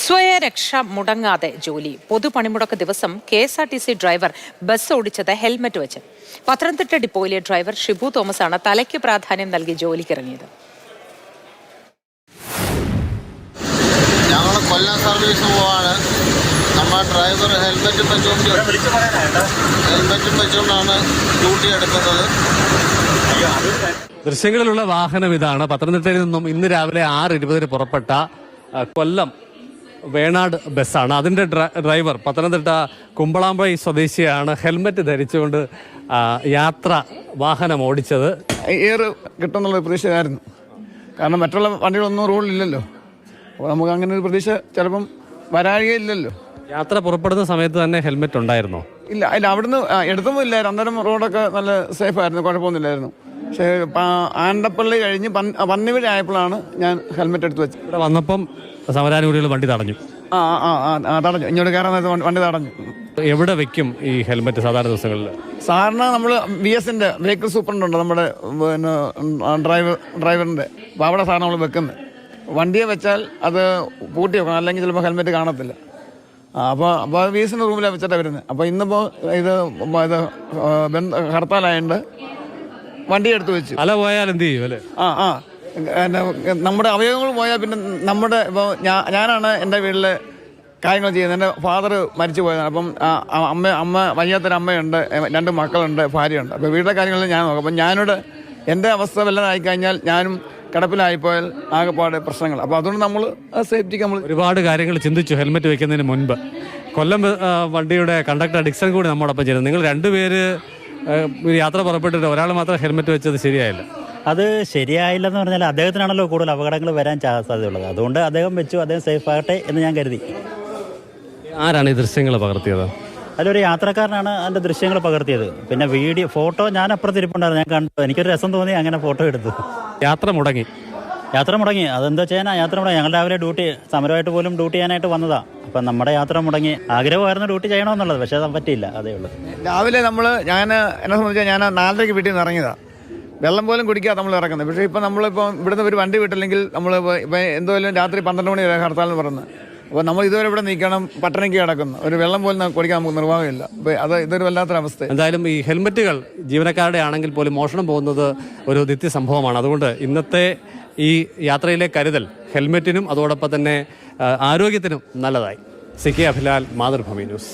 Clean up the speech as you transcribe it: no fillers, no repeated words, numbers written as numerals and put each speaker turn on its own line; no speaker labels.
സ്വയരക്ഷ മുടങ്ങാതെ ജോലി. പൊതുപണിമുടക്ക് ദിവസം KSRTC ഡ്രൈവർ ബസ് ഓടിച്ചത് ഹെൽമറ്റ് വെച്ച്. പത്തനംതിട്ട ഡിപ്പോയിലെ ഡ്രൈവർ ഷിബു തോമസ് ആണ് തലയ്ക്ക് പ്രാധാന്യം നൽകി ജോലിക്കിറങ്ങിയത്.
ഞങ്ങൾ കൊല്ലം സർവീസ് പോവാണ്. നമ്മുടെ ഡ്രൈവർ ഹെൽമറ്റും വെച്ചുകൊണ്ടാണ് ഡ്യൂട്ടി എടുക്കുന്നത്.
ദൃശ്യങ്ങളിലുള്ള വാഹനം ഇതാണ്. പത്തനംതിട്ടയിൽ നിന്നും ഇന്ന് രാവിലെ 6:20 പുറപ്പെട്ട കൊല്ലം വേണാട് ബസ്സാണ്. അതിന്റെ ഡ്രൈവർ പത്തനംതിട്ട കുമ്പളാമ്പൈ സ്വദേശിയാണ്. ഹെൽമറ്റ് ധരിച്ചുകൊണ്ട് യാത്ര വാഹനം ഓടിച്ചത്.
കിട്ടുന്നുള്ള പ്രതീക്ഷയായിരുന്നു. കാരണം മറ്റുള്ള വണ്ടികളൊന്നും റോഡിലില്ലല്ലോ. അപ്പോൾ നമുക്ക് അങ്ങനെ ഒരു പ്രതീക്ഷ ചിലപ്പം വരാഴികയില്ലല്ലോ.
യാത്ര പുറപ്പെടുന്ന സമയത്ത് തന്നെ ഹെൽമെറ്റ് ഉണ്ടായിരുന്നോ?
ഇല്ല, അവിടുന്ന് എടുത്തൊന്നും ഇല്ലായിരുന്നു. അന്നേരം റോഡൊക്കെ നല്ല സേഫായിരുന്നു, കുഴപ്പമൊന്നുമില്ലായിരുന്നു. പക്ഷേ ആണ്ടപ്പള്ളി കഴിഞ്ഞ് പന്നിവിഴ ആയപ്പോഴാണ് ഞാൻ ഹെൽമെറ്റ് എടുത്ത് വെച്ചത്.
ഇവിടെ വന്നപ്പം സമരാനുകൂലികൾ വണ്ടി തടഞ്ഞു.
തടഞ്ഞു. ഇങ്ങോട്ട് കയറാൻ നേരത്തെ വണ്ടി തടഞ്ഞു.
എവിടെ വെക്കും ഈ ഹെൽമെറ്റ് സാധാരണ ദിവസങ്ങളിൽ?
സാറിന് നമ്മൾ VSന്റെ വെഹിക്കിൾ സൂപ്രണ്ടുണ്ട് നമ്മുടെ ഡ്രൈവറിൻ്റെ. അപ്പോൾ അവിടെ സാറിന് നമ്മൾ വെക്കുന്നത്. വണ്ടിയെ വെച്ചാൽ അത് പൂട്ടി വെക്കണം, അല്ലെങ്കിൽ ചിലപ്പോൾ ഹെൽമെറ്റ് കാണത്തില്ല. അപ്പോൾ VSന്റെ റൂമിലാണ് വെച്ചിട്ടാണ് വരുന്നത്. അപ്പോൾ ഇന്നിപ്പോൾ ഇത് ഹർത്താലായതുകൊണ്ട് വണ്ടി എടുത്ത് വെച്ചു.
അല പോയാൽ എന്ത് ചെയ്യും അല്ലേ?
നമ്മുടെ അവയവങ്ങൾ പോയാൽ പിന്നെ നമ്മുടെ ഇപ്പോൾ ഞാനാണ് എൻ്റെ വീട്ടിലെ കാര്യങ്ങൾ ചെയ്യുന്നത്. എൻ്റെ ഫാദർ മരിച്ചു പോയതാണ്. അപ്പം അമ്മ വയ്യാത്തൊരമ്മയുണ്ട്, 2 മക്കളുണ്ട്, ഭാര്യയുണ്ട്. അപ്പോൾ വീട്ടിലെ കാര്യങ്ങളിൽ ഞാൻ നോക്കാം. അപ്പം ഞാനോട് എൻ്റെ അവസ്ഥ വല്ലതായിക്കഴിഞ്ഞാൽ ഞാനും കിടപ്പിലായിപ്പോയാൽ ആകെപ്പാട് പ്രശ്നങ്ങൾ. അപ്പോൾ അതുകൊണ്ട് നമ്മൾ സേഫ്റ്റിക്ക് നമ്മൾ
ഒരുപാട് കാര്യങ്ങൾ ചിന്തിച്ചു ഹെൽമെറ്റ് വെക്കുന്നതിന് മുൻപ്. കൊല്ലം വണ്ടിയുടെ കണ്ടക്ടർ ഡിക്സൺ കൂടി നമ്മോടൊപ്പം ചേരുന്നു. നിങ്ങൾ 2 പേര് യാത്ര പുറപ്പെട്ടിട്ട് ഒരാൾ മാത്രം ഹെൽമെറ്റ് വെച്ചത് ശരിയായില്ല.
അത് ശരിയായില്ലെന്ന് പറഞ്ഞാൽ അദ്ദേഹത്തിനാണല്ലോ കൂടുതൽ അപകടങ്ങൾ വരാൻ സാധ്യതയുള്ളത്. അതുകൊണ്ട് അദ്ദേഹം വെച്ചു, അദ്ദേഹം സേഫ് ആകട്ടെ എന്ന് ഞാൻ കരുതി.
ആരാണ് ഈ ദൃശ്യങ്ങൾ പകർത്തിയത്?
അതിലൊരു യാത്രക്കാരനാണ് അതിൻ്റെ ദൃശ്യങ്ങൾ പകർത്തിയത്. പിന്നെ ഫോട്ടോ ഞാൻ അപ്പുറത്ത് ഇരിപ്പുണ്ടായിരുന്നു, ഞാൻ കണ്ടു. എനിക്കൊരു രസം തോന്നി, അങ്ങനെ ഫോട്ടോ എടുത്തു.
യാത്ര മുടങ്ങി.
അതെന്താ ചെയ്യാനാ? യാത്ര മുടങ്ങി. ഞങ്ങൾ രാവിലെ സമരമായിട്ട് പോലും ഡ്യൂട്ടി ചെയ്യാനായിട്ട് വന്നതാ. അപ്പം നമ്മുടെ യാത്ര മുടങ്ങി. ആഗ്രഹമായിരുന്നു ഡ്യൂട്ടി ചെയ്യണമെന്നുള്ളത്, പക്ഷേ അത് പറ്റിയില്ല. അതേ ഉള്ളൂ.
രാവിലെ എന്നെ സംബന്ധിച്ചാൽ ഞാൻ 4:30 വീട്ടിൽ നിന്ന് ഇറങ്ങിയതാണ്. വെള്ളം പോലും കുടിക്കാതെ നമ്മൾ ഇറങ്ങുന്നത്. പക്ഷേ ഇപ്പം നമ്മളിപ്പോൾ ഇവിടുന്ന് ഒരു വണ്ടി വിട്ടില്ലെങ്കിൽ നമ്മൾ ഇപ്പം എന്തായാലും രാത്രി 12 മണി വരെ ഹർത്താലെന്ന് പറയുന്നത്. അപ്പോൾ നമ്മൾ ഇതുവരെ ഇവിടെ നിൽക്കണം, പട്ടണയ്ക്ക് കിടക്കുന്നു. ഒരു വെള്ളം പോലും കുടിക്കാൻ നമുക്ക് നിർവാഹമില്ല. അപ്പോൾ ഇതൊരു വല്ലാത്തൊരവസ്ഥ.
എന്തായാലും ഈ ഹെൽമെറ്റുകൾ ജീവനക്കാരുടെ ആണെങ്കിൽ പോലും മോഷണം പോകുന്നത് ഒരു നിത്യസംഭവമാണ്. അതുകൊണ്ട് ഇന്നത്തെ ഈ യാത്രയിലെ കരുതൽ ഹെൽമെറ്റിനും അതോടൊപ്പം തന്നെ ആരോഗ്യത്തിനും നല്ലതായി. CK Abhilal, Mathrubhumi news.